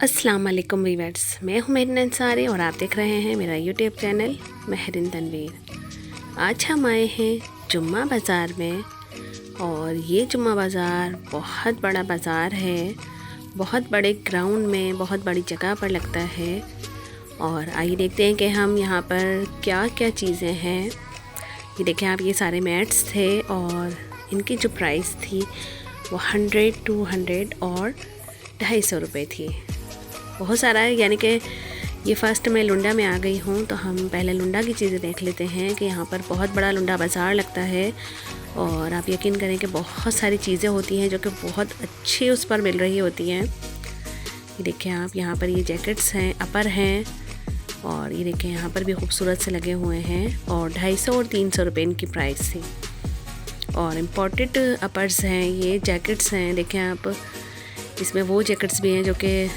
अस्सलाम वालेकुम वीवर्स, मैं हूं मेहरीन अंसारी और आप देख रहे हैं मेरा यूट्यूब चैनल मेहरीन तनवीर। आज हम आए हैं जुम्मा बाज़ार में और ये जुम्मा बाज़ार बहुत बड़ा बाज़ार है। बहुत बड़े ग्राउंड में बहुत बड़ी जगह पर लगता है। और आइए देखते हैं कि हम यहाँ पर क्या क्या चीज़ें हैं। ये देखें आप, ये सारे मैट्स थे और इनकी जो प्राइस थी वो 100, 200 और 250 रुपये थी। बहुत सारा है, यानी कि ये फ़र्स्ट मैं लुंडा में आ गई हूँ तो हम पहले लुंडा की चीज़ें देख लेते हैं कि यहाँ पर बहुत बड़ा लुंडा बाज़ार लगता है। और आप यकीन करें कि बहुत सारी चीज़ें होती हैं जो कि बहुत अच्छी उस पर मिल रही होती हैं। ये देखें आप, यहाँ पर ये जैकेट्स हैं, अपर हैं और ये देखें यहाँ पर भी खूबसूरत से लगे हुए हैं और 250 और 300 रुपये इनकी प्राइस थी। और इम्पोर्टेड अपर्स हैं, ये जैकेट्स हैं। देखें आप, इसमें वो जैकेट्स भी हैं जो कि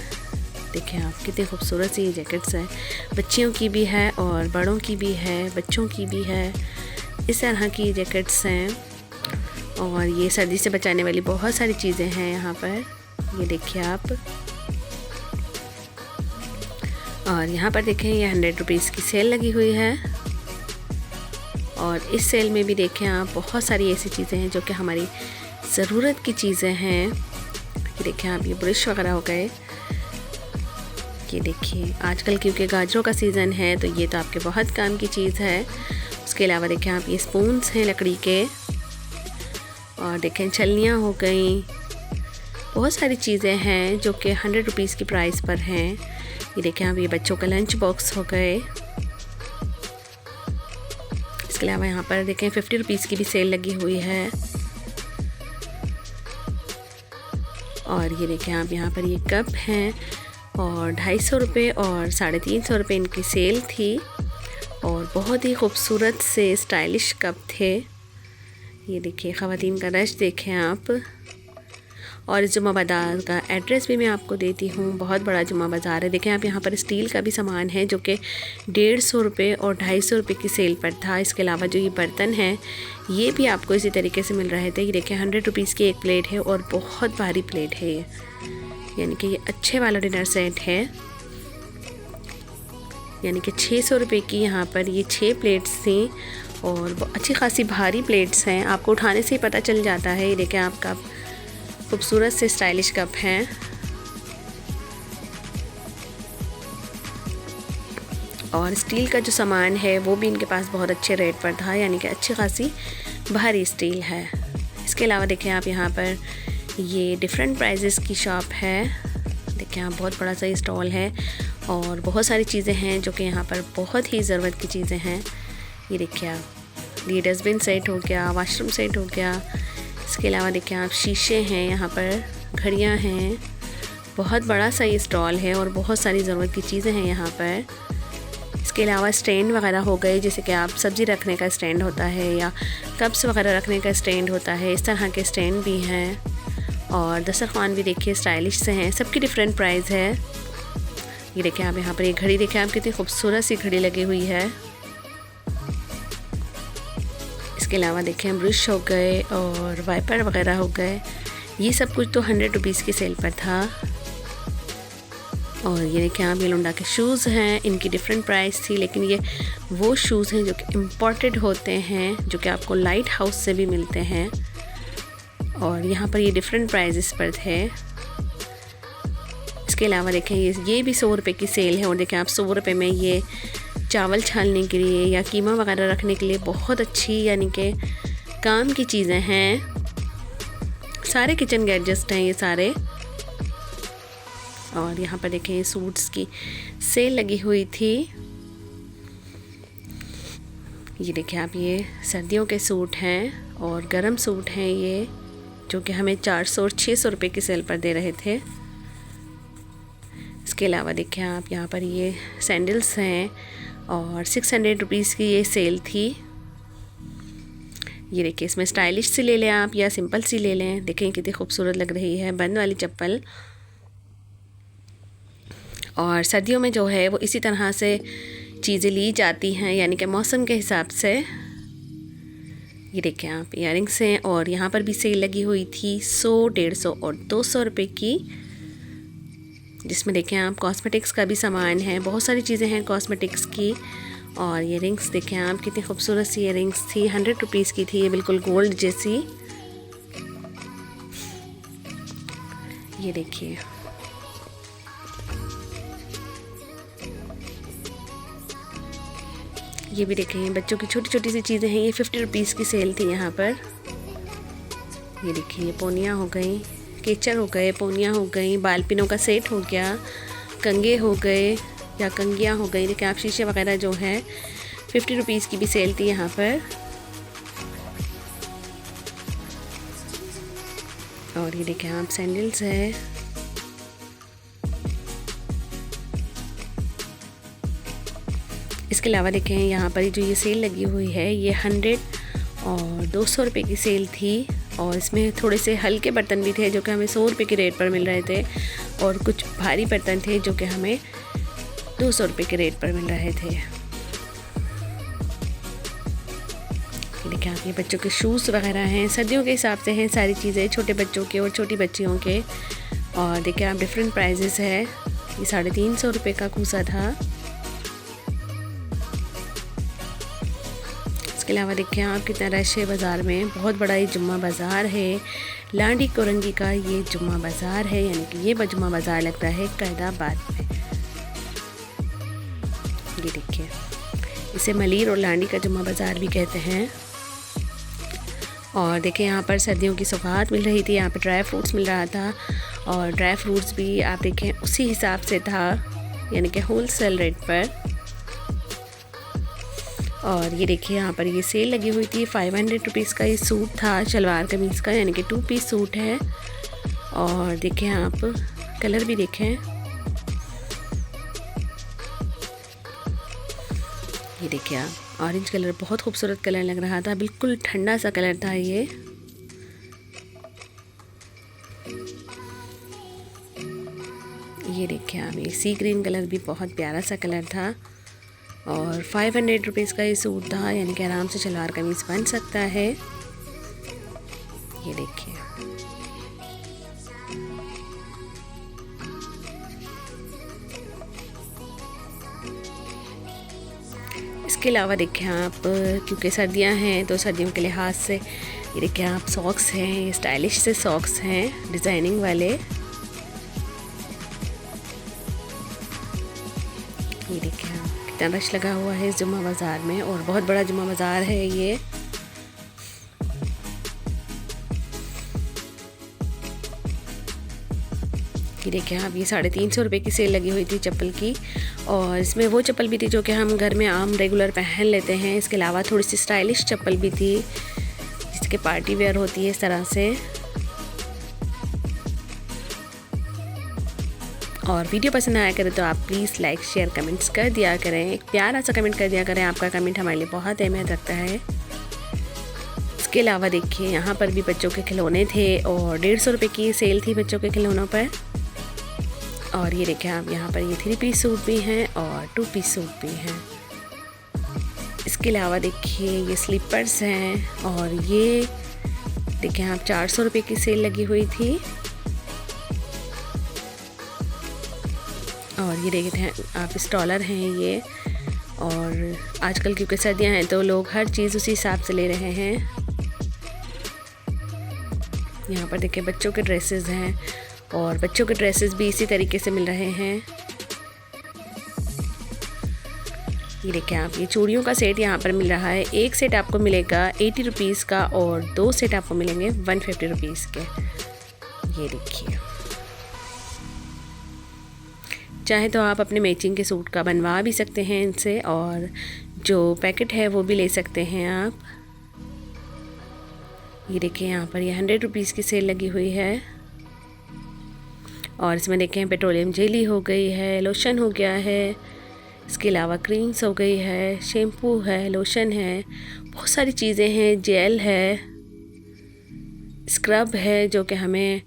देखें आप कितने खूबसूरत सी ये जैकेट्स हैं। बच्चियों की भी है और बड़ों की भी है, बच्चों की भी है। इस तरह की जैकेट्स हैं और ये सर्दी से बचाने वाली बहुत सारी चीज़ें हैं यहाँ पर। ये देखिए आप, और यहाँ पर देखें ये 100 रुपीज़ की सेल लगी हुई है। और इस सेल में भी देखें आप, बहुत सारी ऐसी चीज़ें हैं जो कि हमारी ज़रूरत की चीज़ें हैं। ये देखें आप, ये ब्रश वगैरह हो गए। ये देखिए, आजकल क्योंकि गाजरों का सीज़न है तो ये तो आपके बहुत काम की चीज़ है। उसके अलावा देखें आप, ये स्पून्स हैं लकड़ी के। और देखें छलनियाँ हो गई, बहुत सारी चीज़ें हैं जो कि 100 रुपीज़ की प्राइस पर हैं। ये देखें आप, ये बच्चों का लंच बॉक्स हो गए। इसके अलावा यहाँ पर देखें 50 रुपीज़ की भी सेल लगी हुई है। और ये देखें आप, यहाँ पर ये कप हैं और 250 रुपये और 350 रुपये इनकी सेल थी। और बहुत ही खूबसूरत से स्टाइलिश कप थे। ये देखिए, ख़वातीन का रश देखें आप। और इस जुम्मा बाज़ार का एड्रेस भी मैं आपको देती हूँ। बहुत बड़ा जुम्मा बाज़ार है। देखें आप, यहाँ पर स्टील का भी सामान है जो कि 150 रुपये और 250 रुपये की सेल पर था। इसके अलावा जो ये बर्तन हैं ये भी आपको इसी तरीके से मिल रहे थे। ये देखें 100 रुपीज़ की एक प्लेट है और बहुत भारी प्लेट है ये, यानी कि ये अच्छे वाला डिनर सेट है। यानी कि 600 रुपये की यहाँ पर ये 6 प्लेट्स थी और अच्छी खासी भारी प्लेट्स हैं। आपको उठाने से ही पता चल जाता है। ये देखें आप, कप खूबसूरत से स्टाइलिश कप हैं। और स्टील का जो सामान है वो भी इनके पास बहुत अच्छे रेट पर था, यानी कि अच्छी खासी भारी स्टील है। इसके अलावा देखें आप, यहाँ पर ये डिफरेंट प्राइजेस की शॉप है। देखें आप, बहुत बड़ा सा ये स्टॉल है और बहुत सारी चीज़ें हैं जो कि यहाँ पर बहुत ही ज़रूरत की चीज़ें हैं। ये देखिए आप, ये डस्टबिन सेट हो गया, वाशरूम सेट हो गया। इसके अलावा देखें आप, शीशे हैं, यहाँ पर घड़ियाँ हैं। बहुत बड़ा सा ये स्टॉल है और बहुत सारी ज़रूरत की चीज़ें हैं यहाँ पर। इसके अलावा स्टैंड वगैरह हो गए, जैसे कि आप सब्ज़ी रखने का स्टैंड होता है या कप्स वगैरह रखने का स्टैंड होता है, इस तरह के स्टैंड भी हैं। और दस्तरखान भी देखिए स्टाइलिश से हैं, सबकी डिफरेंट प्राइस है। ये देखें आप, यहाँ पर ये घड़ी देखें आप, कितनी खूबसूरत सी घड़ी लगी हुई है। इसके अलावा देखें ब्रश हो गए और वाइपर वगैरह हो गए। ये सब कुछ तो 100 रुपीज़ की सेल पर था। और ये देखें आप, ये लुंडा के शूज़ हैं, इनकी डिफरेंट प्राइस थी, लेकिन ये वो शूज़ हैं जो कि इम्पोर्टेड होते हैं, जो कि आपको लाइट हाउस से भी मिलते हैं। और यहाँ पर ये डिफरेंट प्राइजेस पर थे। इसके अलावा देखें ये भी 100 रुपये की सेल है। और देखें आप, 100 रुपये में ये चावल छानने के लिए या कीमा वगैरह रखने के लिए बहुत अच्छी, यानी कि काम की चीज़ें हैं। सारे किचन गैजेट्स हैं ये सारे। और यहाँ पर देखें सूट्स की सेल लगी हुई थी। ये देखें आप, ये सर्दियों के सूट हैं और गर्म सूट हैं ये, जो कि हमें 400 और 600 रुपये की सेल पर दे रहे थे। इसके अलावा देखें आप, यहाँ पर ये सैंडल्स हैं और 600 रुपीज़ की ये सेल थी। ये देखिए, इसमें स्टाइलिश सी ले लें आप या सिंपल सी ले लें। देखें कितनी खूबसूरत लग रही है, बंद वाली चप्पल। और सर्दियों में जो है वो इसी तरह से चीज़ें ली जाती हैं, यानी कि मौसम के हिसाब से। ये देखें आप, इयररिंग्स हैं और यहाँ पर भी सेल लगी हुई थी 100, 150 और 200 रुपये की। जिसमें देखें आप कॉस्मेटिक्स का भी सामान है, बहुत सारी चीज़ें हैं कॉस्मेटिक्स की। और ये रिंग्स देखें आप, कितनी खूबसूरत सी ये रिंग्स थी, 100 रुपीज़ की थी, ये बिल्कुल गोल्ड जैसी। ये देखिए, ये भी देखें बच्चों की छोटी छोटी सी चीज़ें हैं, ये 50 रुपीज़ की सेल थी यहाँ पर। ये देखिए, ये पोनियाँ हो गई, केचर हो गए, पोनियाँ हो गई, बाल पिनों का सेट हो गया, कंगे हो गए या कंगियाँ हो गई। देखिए आप, शीशे वगैरह जो है 50 रुपीज़ की भी सेल थी यहाँ पर। और ये देखें आप, सैंडल्स है। इसके अलावा देखें यहाँ पर जो ये सेल लगी हुई है, ये 100 और 200 रुपये की सेल थी। और इसमें थोड़े से हल्के बर्तन भी थे जो कि हमें 100 रुपये के रेट पर मिल रहे थे, और कुछ भारी बर्तन थे जो कि हमें 200 रुपये के रेट पर मिल रहे थे। देखिए आप, ये बच्चों के शूज़ वगैरह हैं, सर्दियों के हिसाब से हैं सारी चीज़ें, छोटे बच्चों के और छोटी बच्चियों के। और देखिए आप, डिफरेंट प्राइजेस है। ये 350 रुपये का कूसा था। इसके अलावा देखिए आप, कितना रश है बाज़ार में, बहुत बड़ा ये जुम्मा बाज़ार है। लांडी कोरंगी का ये जुम्मा बाज़ार है, यानी कि ये जुम्मा बाज़ार लगता है कैदाबाद में। ये देखिए, इसे मलीर और लांडी का जुम्मा बाज़ार भी कहते हैं। और देखिए यहाँ पर सर्दियों की सौगात मिल रही थी, यहाँ पे ड्राई फ्रूट्स मिल रहा था, और ड्राई फ्रूट्स भी आप देखें उसी हिसाब से था, यानी कि होल सेल रेट पर। और ये देखिए यहाँ पर ये सेल लगी हुई थी, 500 रुपीज़ का ये सूट था, शलवार कमीज़ का, यानी कि 2 पीस सूट है। और देखें आप, कलर भी देखें, ये देखिए आप, ऑरेंज कलर बहुत खूबसूरत कलर लग रहा था, बिल्कुल ठंडा सा कलर था ये। ये देखिए आप, ये सी ग्रीन कलर भी बहुत प्यारा सा कलर था। और 500 रुपीज़ का ये सूट था, यानी कि आराम से शलवार कमीज़ बन सकता है। ये देखिए, इसके अलावा देखें आप, क्योंकि सर्दियां हैं तो सर्दियों के लिहाज से ये देखें आप, सॉक्स हैं, स्टाइलिश से सॉक्स हैं डिज़ाइनिंग वाले। ये देखें आप, कितना रश लगा हुआ है इस जुम्मा बाज़ार में, और बहुत बड़ा जुम्मा बाज़ार है ये। ये देखिए आप, ये 350 रुपये की सेल लगी हुई थी चप्पल की, और इसमें वो चप्पल भी थी जो कि हम घर में आम रेगुलर पहन लेते हैं। इसके अलावा थोड़ी सी स्टाइलिश चप्पल भी थी, जिसके पार्टी वेयर होती है इस तरह से। और वीडियो पसंद आया करें तो आप प्लीज़ लाइक शेयर कमेंट्स कर दिया करें, एक प्यारा सा कमेंट कर दिया करें, आपका कमेंट हमारे लिए बहुत अहमियत रखता है। इसके अलावा देखिए यहाँ पर भी बच्चों के खिलौने थे, और 150 रुपये की सेल थी बच्चों के खिलौनों पर। और ये देखिए आप, यहाँ पर ये 3 पीस सूट भी हैं और 2 पीस सूट भी हैं। इसके अलावा देखिए ये स्लीपर्स हैं, और ये देखिए आप, 400 रुपये की सेल लगी हुई थी। और ये देखिए आप, स्टॉलर हैं ये, और आजकल क्योंकि सर्दियां हैं तो लोग हर चीज़ उसी हिसाब से ले रहे हैं। यहाँ पर देखिए बच्चों के ड्रेसेस हैं, और बच्चों के ड्रेसेस भी इसी तरीके से मिल रहे हैं। ये देखिए आप, ये चूड़ियों का सेट यहाँ पर मिल रहा है। एक सेट आपको मिलेगा 80 रुपीज़ का, और 2 सेट आपको मिलेंगे 150 रुपीज़ के। ये देखिए, चाहे तो आप अपने मैचिंग के सूट का बनवा भी सकते हैं इनसे, और जो पैकेट है वो भी ले सकते हैं आप। ये देखिए यहाँ पर ये 100 रुपीज़ की सेल लगी हुई है, और इसमें देखें पेट्रोलियम जेली हो गई है, लोशन हो गया है, इसके अलावा क्रीम्स हो गई है, शैम्पू है, लोशन है, बहुत सारी चीज़ें हैं, जेल है, स्क्रब है जो कि हमें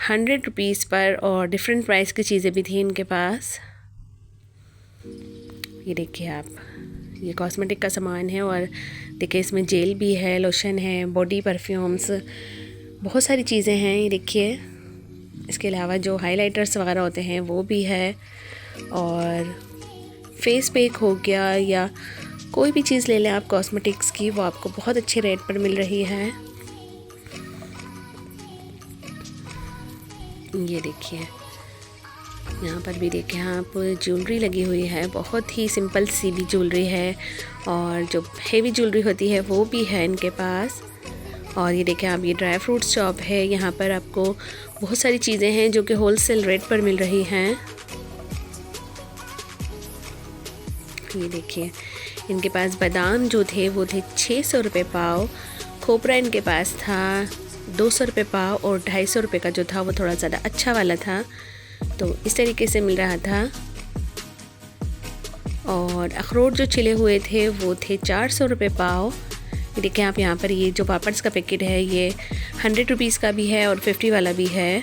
100 रुपीज़ पर, और डिफरेंट प्राइस की चीज़ें भी थी इनके पास। ये देखिए आप, ये कॉस्मेटिक का सामान है, और देखिए इसमें जेल भी है, लोशन है, बॉडी परफ्यूम्स, बहुत सारी चीज़ें हैं। ये देखिए इसके अलावा जो हाइलाइटर्स वगैरह होते हैं वो भी है, और फेस पैक हो गया या कोई भी चीज़ ले लें आप कॉस्मेटिक्स की, वो आपको बहुत अच्छे रेट पर मिल रही है। ये देखिए, यहाँ पर भी देखें आप, ज्वेलरी लगी हुई है, बहुत ही सिंपल सी भी ज्वेलरी है, और जो हेवी ज्वेलरी होती है वो भी है इनके पास। और ये देखें आप, ये ड्राई फ्रूट्स शॉप है, यहाँ पर आपको बहुत सारी चीज़ें हैं जो कि होलसेल रेट पर मिल रही हैं। ये देखिए, इनके पास बादाम जो थे वो थे 600 रुपये पाव, खोपरा इनके पास था 200 रुपये पाव, और 250 रुपये का जो था वो थोड़ा ज़्यादा अच्छा वाला था, तो इस तरीके से मिल रहा था। और अखरोट जो छिले हुए थे वो थे 400 रुपये पाव। ये देखें आप, यहाँ पर ये जो पापड्स का पैकेट है ये 100 रुपीज़ का भी है और 50 वाला भी है।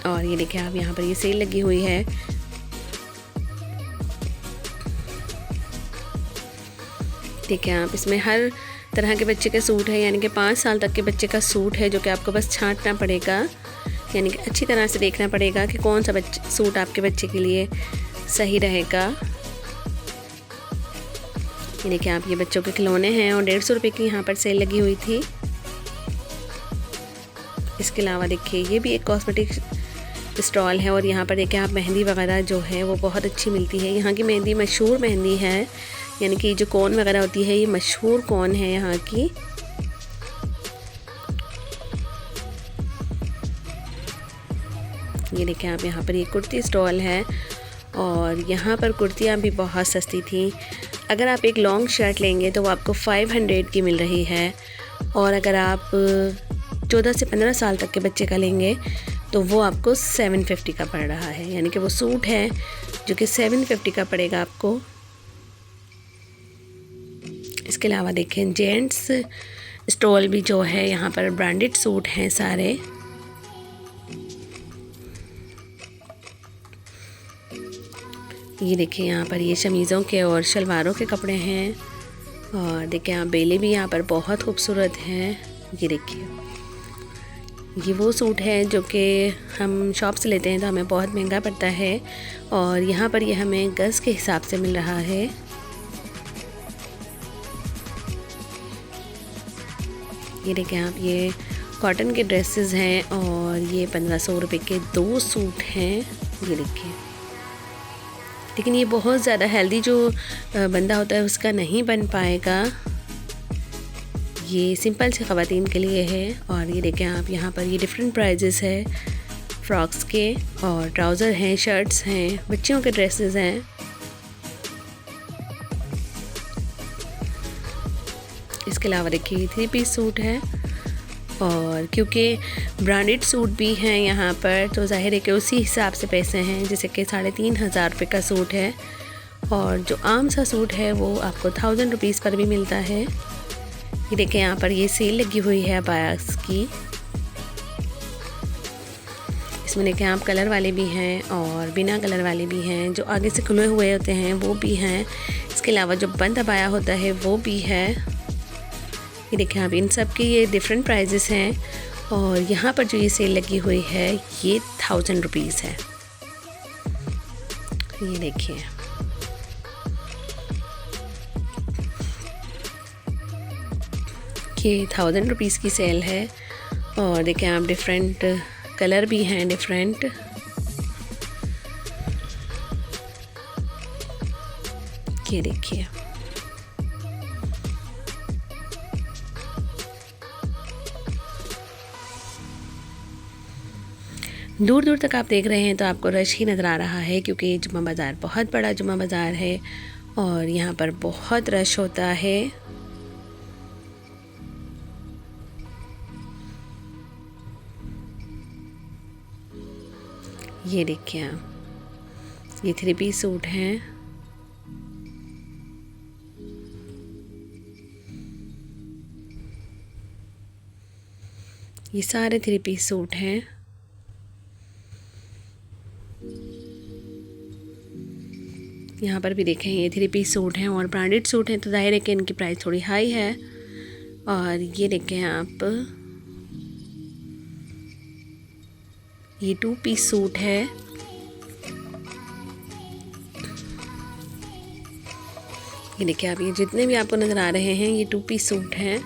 और ये देखें आप, यहाँ पर ये सेल लगी हुई है। देखें आप, इसमें हर तरह के बच्चे के सूट है, यानी कि 5 साल तक के बच्चे का सूट है, जो कि आपको बस छांटना पड़ेगा, यानी कि अच्छी तरह से देखना पड़ेगा कि कौन सा सूट आपके बच्चे के लिए सही रहेगा। ये देखिए आप, ये बच्चों के खिलौने हैं और 150 रुपये की यहाँ पर सेल लगी हुई थी। इसके अलावा देखिए, ये भी एक कॉस्मेटिक स्टॉल है, और यहाँ पर देखिए आप, मेहंदी वगैरह जो है वो बहुत अच्छी मिलती है। यहाँ की मेहंदी मशहूर मेहंदी है, यानी कि जो कोन वगैरह होती है ये मशहूर कोन है यहाँ की। ये देखें आप, यहाँ पर ये कुर्ती स्टॉल है, और यहाँ पर कुर्तियाँ भी बहुत सस्ती थी। अगर आप एक लॉन्ग शर्ट लेंगे तो वो आपको 500 की मिल रही है, और अगर आप 14 से 15 साल तक के बच्चे का लेंगे तो वो आपको 750 का पड़ रहा है, यानी कि वो सूट है जो कि 750 का पड़ेगा आपको। इसके अलावा देखें, जेंट्स स्टॉल भी जो है, यहाँ पर ब्रांडेड सूट हैं सारे। ये देखिए, यहाँ पर ये शमीज़ों के और शलवारों के कपड़े हैं, और देखिए आप, बेले भी यहाँ पर बहुत खूबसूरत हैं। ये देखिए, ये वो सूट है जो कि हम शॉप से लेते हैं तो हमें बहुत महंगा पड़ता है, और यहाँ पर ये हमें गज़ के हिसाब से मिल रहा है। ये देखें आप, ये कॉटन के ड्रेसेस हैं, और ये 1500 रुपये के 2 सूट हैं। ये देखिए, लेकिन ये बहुत ज़्यादा हेल्दी जो बंदा होता है उसका नहीं बन पाएगा, ये सिंपल से ख़वातीन के लिए है। और ये देखें आप, यहाँ पर ये डिफरेंट प्राइजेस है फ्रॉक्स के, और ट्राउज़र हैं, शर्ट्स हैं, बच्चियों के ड्रेसेस हैं। इसके अलावा देखिए, 3 पीस सूट है, और क्योंकि ब्रांडेड सूट भी हैं यहाँ पर, तो जाहिर है कि उसी हिसाब से पैसे हैं, जैसे कि 3500 रुपये का सूट है, और जो आम सा सूट है वो आपको 1000 रुपीज़ पर भी मिलता है। ये देखें, यहाँ पर ये सेल लगी हुई है अबायास की। इसमें देखें आप, कलर वाले भी हैं और बिना कलर वाले भी हैं, जो आगे से खुले हुए होते हैं वो भी हैं। इसके अलावा जो बंद अबाया होता है वो भी है। ये देखें आप, इन सब के ये डिफरेंट प्राइजेस हैं, और यहाँ पर जो ये सेल लगी हुई है ये 1000 रुपीज़ है। ये देखिए, ये 1000 रुपीज़ की सेल है, और देखें आप, डिफरेंट कलर भी हैं, डिफरेंट। ये देखिए, दूर दूर तक आप देख रहे हैं तो आपको रश ही नज़र आ रहा है, क्योंकि जुम्मा बाज़ार बहुत बड़ा जुम्मा बाज़ार है, और यहाँ पर बहुत रश होता है। ये देखिए आप, ये 3 पीस सूट हैं। ये सारे 3 पीस सूट हैं। यहाँ पर भी देखें, ये 3 पीस सूट हैं और ब्रांडेड सूट हैं, तो जाहिर है कि इनकी प्राइस थोड़ी हाई है। और ये देखें आप, ये 2 पीस सूट है। ये देखिए आप, ये जितने भी आपको नज़र आ रहे हैं ये 2 पीस सूट हैं।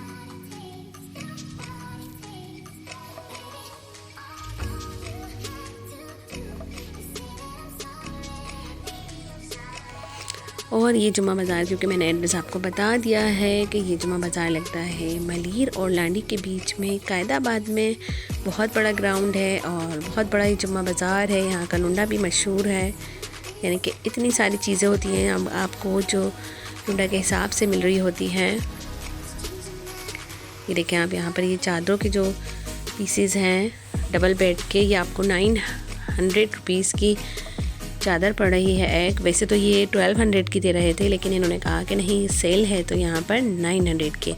और ये जुम्मा बाज़ार, क्योंकि मैंने एड्रेस आपको बता दिया है कि ये जुम्मा बाज़ार लगता है मलीर और लांडी के बीच में, कायदाबाद में। बहुत बड़ा ग्राउंड है और बहुत बड़ा ये जुम्मा बाज़ार है। यहाँ का लुंडा भी मशहूर है, यानी कि इतनी सारी चीज़ें होती हैं आपको जो लुंडा के हिसाब से मिल रही होती हैं। ये देखें आप, यहाँ पर ये चादरों के जो पीसेस हैं डबल बेड के, ये आपको 900 रुपीज़ की चादर पड़ रही है एक। वैसे तो ये 1200 की दे रहे थे, लेकिन इन्होंने कहा कि नहीं सेल है तो यहाँ पर 900 के।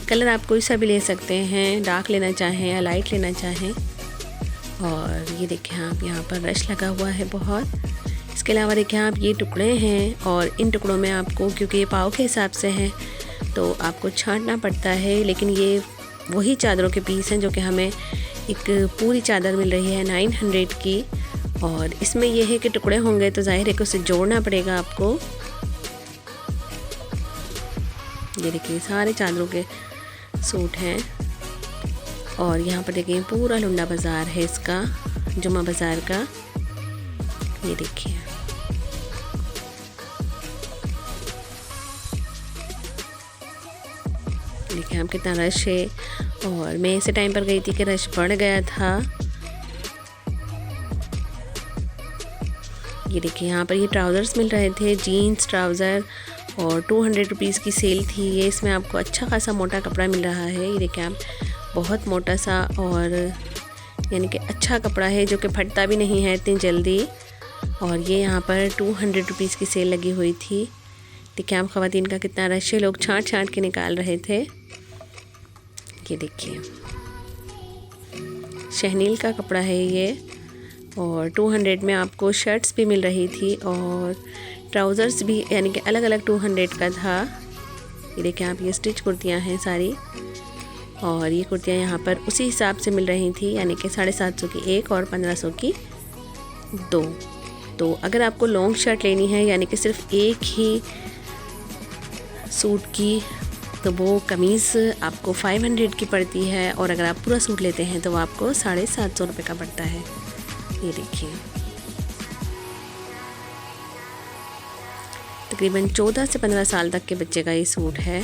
कलर आप कोई सा भी ले सकते हैं, डार्क लेना चाहें या लाइट लेना चाहें। और ये देखें आप, यहाँ पर रश लगा हुआ है बहुत। इसके अलावा देखें आप, ये टुकड़े हैं और इन टुकड़ों में आपको, क्योंकि ये पाव के हिसाब से हैं तो आपको छांटना पड़ता है। लेकिन ये वही चादरों के पीस हैं जो कि हमें एक पूरी चादर मिल रही है 900 की। और इसमें यह है कि टुकड़े होंगे तो जाहिर है कि उसे जोड़ना पड़ेगा आपको। ये देखिए सारे चादरों के सूट हैं। और यहाँ पर देखिए पूरा लुंडा बाज़ार है इसका, जुम्मा बाज़ार का। ये देखिए देखिए हम कितना रश है। और मैं ऐसे टाइम पर गई थी कि रश बढ़ गया था। ये देखिए यहाँ पर ये ट्राउज़र्स मिल रहे थे, जीन्स ट्राउज़र, और 200 रुपीज़ की सेल थी ये। इसमें आपको अच्छा खासा मोटा कपड़ा मिल रहा है। ये देखिए आप, बहुत मोटा सा, और यानी कि अच्छा कपड़ा है जो कि फटता भी नहीं है इतनी जल्दी। और ये यहाँ पर 200 रुपीज़ की सेल लगी हुई थी। देखिए आप, ख़वातीन का कितना रश है, लोग छांट छांट के निकाल रहे थे। ये देखिए शहनील का कपड़ा है ये, और 200 में आपको शर्ट्स भी मिल रही थी और ट्राउज़र्स भी, यानी कि अलग अलग 200 का था। ये देखिए आप, ये स्टिच कुर्तियाँ हैं सारी, और ये कुर्तियाँ यहाँ पर उसी हिसाब से मिल रही थी, यानी कि 750 की एक और 1500 की 2। तो अगर आपको लॉन्ग शर्ट लेनी है, यानी कि सिर्फ एक ही सूट की, तो वो कमीज़ आपको 500 की पड़ती है। और अगर आप पूरा सूट लेते हैं तो वो आपको 750 रुपये का पड़ता है। ये देखिए तकरीबन 14 से 15 साल तक के बच्चे का ये सूट है।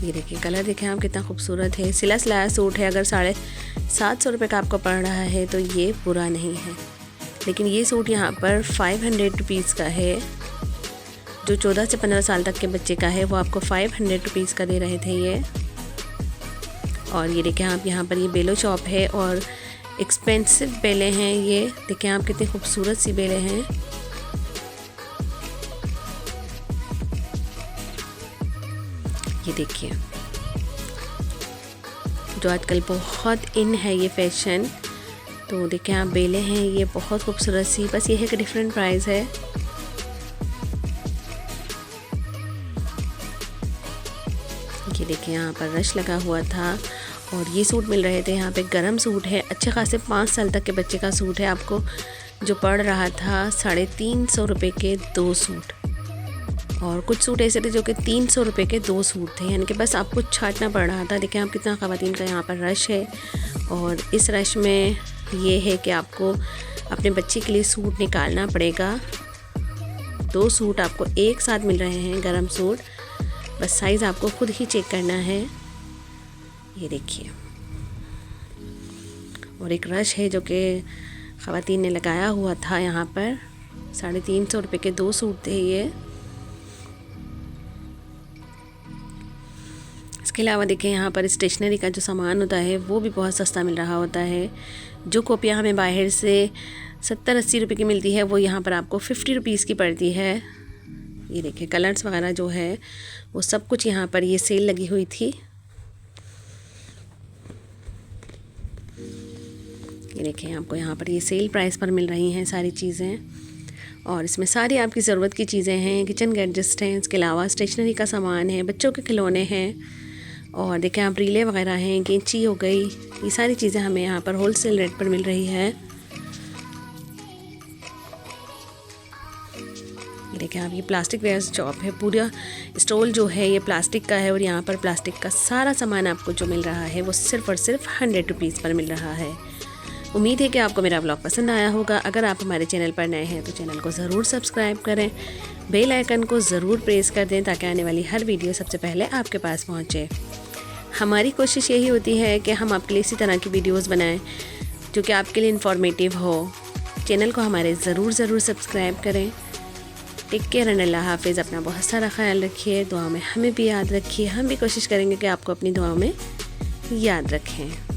ये देखिए कलर देखें आप, कितना खूबसूरत है। सिला सिलाया सूट है। अगर 750 रुपये का आपको पड़ रहा है तो ये बुरा नहीं है। लेकिन ये सूट यहाँ पर 500 रुपीज़ का है। जो 14 से 15 साल तक के बच्चे का है वो आपको 500 रुपीज़ का दे रहे थे ये। और ये देखें आप, यहाँ पर ये बेलो शॉप है और एक्सपेंसिव बेले हैं ये। देखें आप, कितनी खूबसूरत सी बेले हैं। ये देखिए, जो आजकल बहुत इन है ये फैशन। तो देखें आप, बेले हैं ये बहुत खूबसूरत सी। बस ये है कि डिफरेंट प्राइस है। ये देखिए यहाँ पर रश लगा हुआ था और ये सूट मिल रहे थे। यहाँ पे गरम सूट है, अच्छे खासे 5 साल तक के बच्चे का सूट है। आपको जो पड़ रहा था 350 रुपये के 2 सूट। और कुछ सूट ऐसे थे जो कि 300 रुपये के 2 सूट थे, यानी कि बस आपको छांटना पड़ रहा था। देखें आप, कितना ख़वातीन का यहाँ पर रश है। और इस रश में ये है कि आपको अपने बच्चे के लिए सूट निकालना पड़ेगा। 2 सूट आपको एक साथ मिल रहे हैं, गरम सूट। बस साइज़ आपको खुद ही चेक करना है। ये देखिए, और एक रश है जो कि ख़वातीन ने लगाया हुआ था यहाँ पर। 350 रुपये के 2 सूट थे ये। इसके अलावा देखें यहाँ पर स्टेशनरी का जो सामान होता है वो भी बहुत सस्ता मिल रहा होता है। जो कॉपियाँ हमें बाहर से 70-80 रुपये की मिलती है वो यहाँ पर आपको 50 रुपीज़ की पड़ती है। ये देखिए कलर्स वगैरह जो है वो सब कुछ यहाँ पर ये सेल लगी हुई थी। ये देखिए आपको यहाँ पर ये सेल प्राइस पर मिल रही हैं सारी चीज़ें। और इसमें सारी आपकी ज़रूरत की चीज़ें हैं, किचन गैजेट्स हैं। इसके अलावा स्टेशनरी का सामान है, बच्चों के खिलौने हैं। और देखें आप रीले वगैरह हैं, कैंची हो गई, ये सारी चीज़ें हमें यहाँ पर होलसेल रेट पर मिल रही है। देखें आप ये प्लास्टिक वेयर शॉप है, पूरा स्टॉल जो है ये प्लास्टिक का है और यहाँ पर प्लास्टिक का सारा सामान आपको जो मिल रहा है वो सिर्फ़ और सिर्फ 100 रुपीज़ पर मिल रहा है। उम्मीद है कि आपको मेरा व्लॉग पसंद आया होगा। अगर आप हमारे चैनल पर नए हैं तो चैनल को ज़रूर सब्सक्राइब करें, बेल आइकन को ज़रूर प्रेस कर दें ताकि आने वाली हर वीडियो सबसे पहले आपके पास पहुँचे। हमारी कोशिश यही होती है कि हम आपके लिए इसी तरह की वीडियोस बनाएं जो कि आपके लिए इन्फॉर्मेटिव हो। चैनल को हमारे ज़रूर सब्सक्राइब करें। टेक केयर एंड अल्लाह हाफिज़। अपना बहुत सारा ख्याल रखिए, दुआ में हमें भी याद रखिए। हम भी कोशिश करेंगे कि आपको अपनी दुआ में याद रखें।